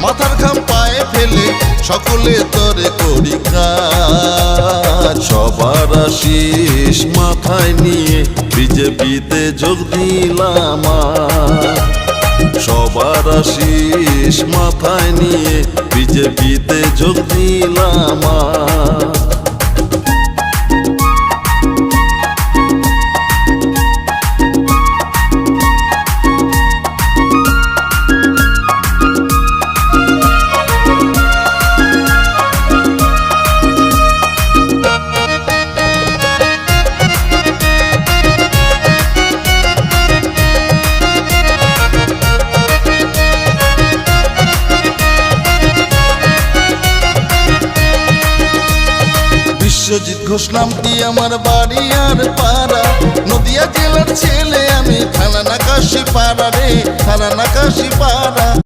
মাথার ঘাম পায়ে ফেলে সকলে তরে করি কাজ। সবার আশিস মাথায় নিয়ে বিজেপিতে যোগ দিলাম। সবার আশিস মাথায় নিয়ে বিজেপিতে যোগ দিলাম। বিশ্বজিৎ ঘোষ নামটি আমার বাড়ি আর পাড়া, নদিয়া জেলার ছেলে আমি, থানা নাকাশি পাড়া রে, থানা নাকাশি পাড়া।